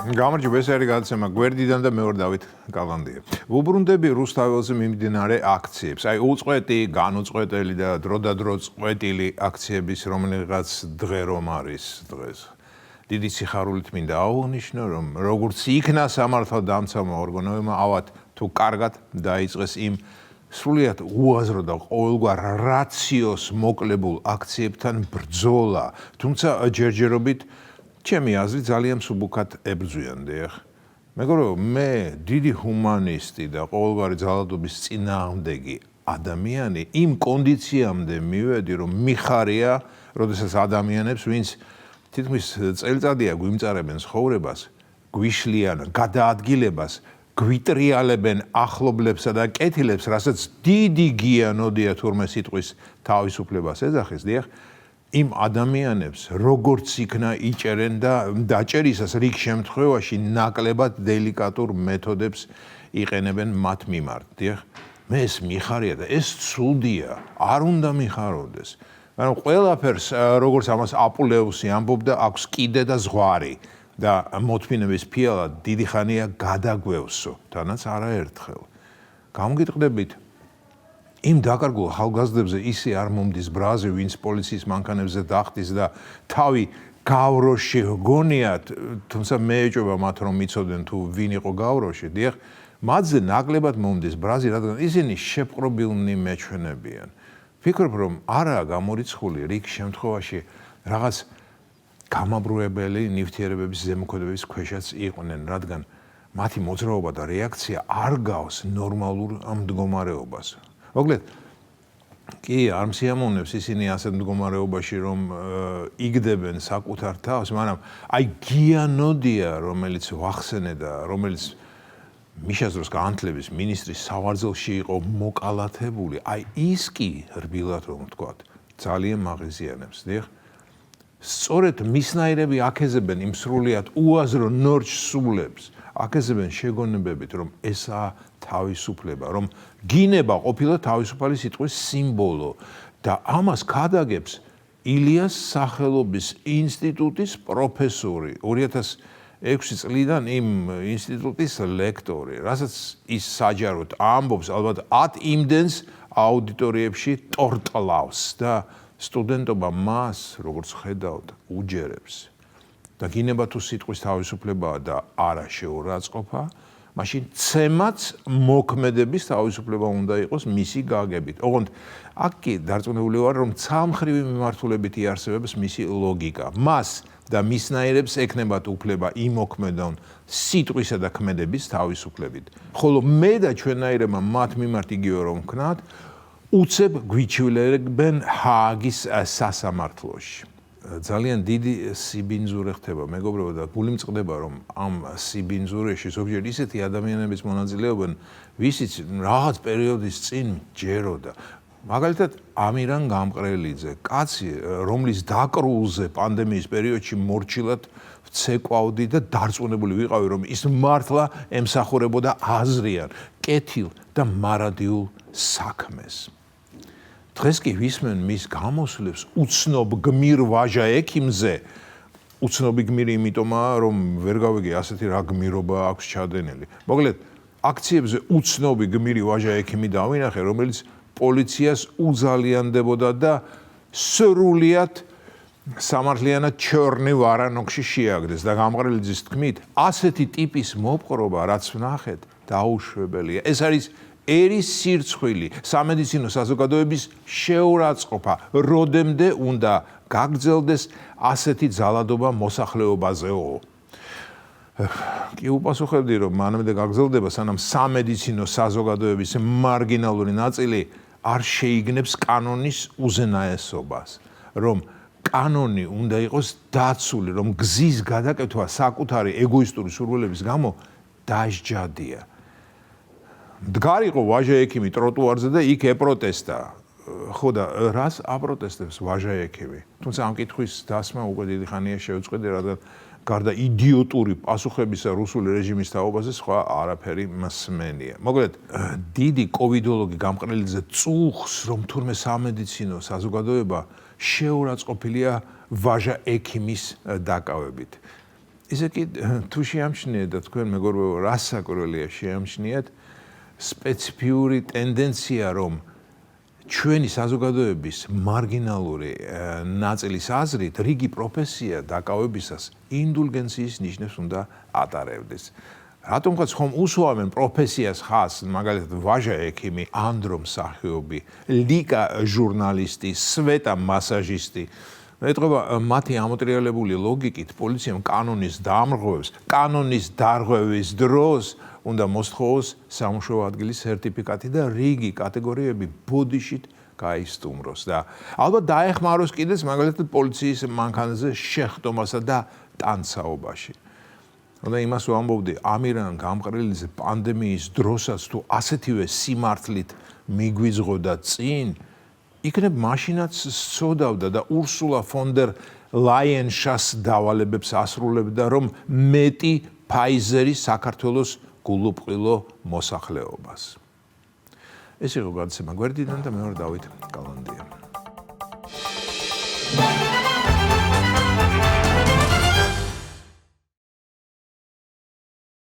გამარჯობა, ეს არის გადაცემა გვერდიდან და მეორე დავით კალანდია. ვუბრუნდები რუსთაველზე მიმდინარე აქციებს. აი უწყვეტი, განუწყვეტელი და დროდადრო წყვეტილი აქციების რომელიღაც დღე რომ არის დღეს. დიდი სიხარულით მინდა აღვნიშნო, რომ როგორც იქნა სამართალდამცავმა ორგანოებმა ავად თუ კარგად დაიწყეს იმ სრულიად უაზრო და ყოველგვარ რაციოს მოკლებულ აქციებთან ბრძოლა, თუმცა ჯერჯერობით ჩემი აზრით ძალიან მსუბუქად ებრძვიან დიახ. მეგობრებო, მე დიდი ჰუმანისტი და ყოველგვარი ძალადობის წინააღმდეგი ადამიანი იმ კონდიციამდე მივედი, რომ მიხარია, როდესაც ადამიანებს, ვინც თითქმის წელიწადია გვიმწარებენ ცხოვრებას, გვიშლიან გადაადგილებას, გვიტრიალებენ ახლობლებსა და კეთილებს, რასაც დიდი გიანოდია თურმე სიტყვის თავისუფლებას ეძახის, დიახ. იმ ადამიანებს როგორც იქნა იჭერენ და დაჭერისას რიგ შემთხვევაში ნაკლებად დელიკატურ მეთოდებს იყენებენ მათ მიმართ. დიახ, მე ეს მიხარია და ეს ცუდია, არ უნდა მიხაროდეს. მაგრამ ყველაფერს როგორც ამას აპულეუსი ამბობდა, აქვს კიდე და ზღვარი და მოთმინების ფიალა დიდი ხანია გადაგვევსო, თანაც არაერთხელ. გამგიტყდებით იმ დაკარგულ ახალგაზრდებზე ისე არ მომდის ბრაზი, ვინც პოლიციის მანქანებზე დახტის და თავი გავროში გონიათ, თუმცა მე ეჭვება მათ რომ მიცოდნენ თუ ვინ იყო გავროში, დიახ, მათზე ნაკლებად მომდის ბრაზი, რადგან ისინი შეპყრობილნი მეჩვენებიან. ვფიქრობ, რომ არაა გამორიცხული რიგ შემთხვევაში რაღაც გამაბრუებელი ნივთიერებების ზემოქმედების ქვეშაც იყვნენ, რადგან მათი მოძრაობა და რეაქცია არ გავს ნორმალურ მდგომარეობას. მოკლედ, კი, არ მსიამოვნებს ისინი ასეთ მდგომარეობაში, რომ იგდებენ საკუთარ თავს, მაგრამ აი გიანოდია, რომელიც ვახსენე და რომელიც მიშას დროს განათლების მინისტრის სავარძელში იყო მოკალათებული, აი ის კი რბილად რომ ვთქვათ, ძალიან მაღიზიანებს, დიახ. სწორედ მისნაირები აქეზებენ იმ სრულიად უაზრო ნორჩ სულებს, აქეზებენ შეგონებებით, რომ ესაა თავისუფლება, რომ გინება ყოფილა თავისუფალი სიტყვის სიმბოლო და ამას ქადაგებს ილიას სახელობის ინსტიტუტის პროფესორი, 2006 წლიდან იმ ინსტიტუტის ლექტორი, რასაც ის საჯაროდ ამბობს, ალბათ 10 იმდენს აუდიტორიებში ტორტლავს და სტუდენტობა მას, როგორც ხედავთ, უჯერებს. და გინება თუ სიტყვის თავისუფლებაა და არა შეურაცხყოფა, მაშინ ცემაც მოქმედების თავისუფლება უნდა იყოს მისი გაგებით. ოღონდ აქ კი დარწმუნებული ვარ, რომ ცალმხრივი მიმართულებით იარსებებს მისი ლოგიკა. მას და მისნაირებს ექნებათ უფლება იმოქმედონ სიტყვისა და ქმედების თავისუფლებით. ხოლო მე და ჩვენნაირებმა მათ მიმართ იგივე რომ ვქნათ, უცებ გვიჩვენებენ ჰააგის სასამართლოში. ძალიან დიდი სიბინძურე ხდება, მეგობრებო და გული მწყდება, რომ ამ სიბინძურეში ზოგჯერ ისეთი ადამიანების მონაწილეობენ, ვისიც რაღაც პერიოდის წინ ჯეროდა. მაგალითად, ამირან გამყრელიძე, კაცი, რომლის დაკრულზე პანდემიის პერიოდში მორჩილად ვცეკვავდი და დარწმუნებული ვიყავი, რომ ის მართლა ემსახურებოდა აზრიან, კეთილ და მარადიულ საქმეს. დღეს კი ვისმენ მის გამოსვლებს უცნობ გმირ ვაჟა ექიმზე. უცნობი გმირი იმიტომაა, რომ ვერ გავიგე ასეთი რა გმირობა აქვს ჩადენილი. მოკლედ, აქციებზე უცნობი გმირი ვაჟა ექიმი დავინახე, რომელიც პოლიციას უძალიანდებოდა და სრულიად სამართლიანად ჩორნი ვარანოქში შეაგდეს და გამყრელიძის თქმით, ასეთი ტიპის მოპყრობა, რაც ვნახეთ, დაუშვებელია. ეს არის ერის სირცხვილი, სამედიცინო საზოგადოების შეურაცხყოფა, როდემდე უნდა გაგრძელდეს ასეთი ძალადობა მოსახლეობაზეო. კი უპასუხებდი, რომ მანამდე გაგრძელდება, სანამ სამედიცინო საზოგადოების მარგინალური ნაწილი არ შეიგნებს კანონის უზენაესობას, რომ კანონი უნდა იყოს დაცული, რომ გზის გადაკეთვა საკუთარი ეგოისტური სურვილების გამო დასჯადია. მდგარიყო ვაჟა ექიმი ტროტუარზე და იქ ეპროტესტა. ხო და რას აპროტესტებს ვაჟა ექიმი? თუმცა ამ კითხვის დასმა უკვე დიდი ხანია შევწყვეტი, რადგან გარდა იდიოტური პასუხებისა რუსული რეჟიმის თაობაზე სხვა არაფერი მსმენია. მოკლედ, დიდი კოვიდოლოგი გამყრელიძე წუხს, რომ თურმე სამედიცინო საზოგადოება შეურაცხყოფილია ვაჟა ექიმის დაკავებით. ისე კი თუ შეამჩნიეთ და თქვენ მეგობრებო, რა საკვირველია შეამჩნიეთ სპეციფიური ტენდენცია, რომ ჩვენი საზოგადოების მარგინალური ნაწილის აზრით, რიგი პროფესია დაკავებისას ინდულგენციის ნიშნებს უნდა ატარებდეს. რატომღაც ხომ უსვამენ პროფესიას ხას, მაგალითად ვაჟა ექიმი, ანდრო მსახიობი, ლიკა ჟურნალისტი, სვეტა მასაჟისტი. ეტყობა მათი ამოტრიალებული ლოგიკით პოლიციამ კანონის დამრღვევს, კანონის დარღვევის დროს უნდა მოსთხოვოს სამუშაო ადგილის სერტიფიკატი და რიგი კატეგორიები ბოდიშით გაისტუმროს და ალბათ დაეხმაროს კიდეც მაგალითად პოლიციის მანქანაზე შეხტომასა და ტანცაობაში. და იმას ვამბობდი, ამირან გამყრელიძე პანდემიის დროსაც თუ ასეთივე სიმართლით მიგვიძღოდა წინ, იქნებ მაშინაც სწოდავდა და ურსულა ფონ დერ ლაიენშას დავალებებს ასრულებდა, რომ მეტი ფაიზერი საქართველოს გულუბრყილო მოსახლეობას. ეს იყო გადაცემა გვერდიდან და მე ვარ დავით კალანდია.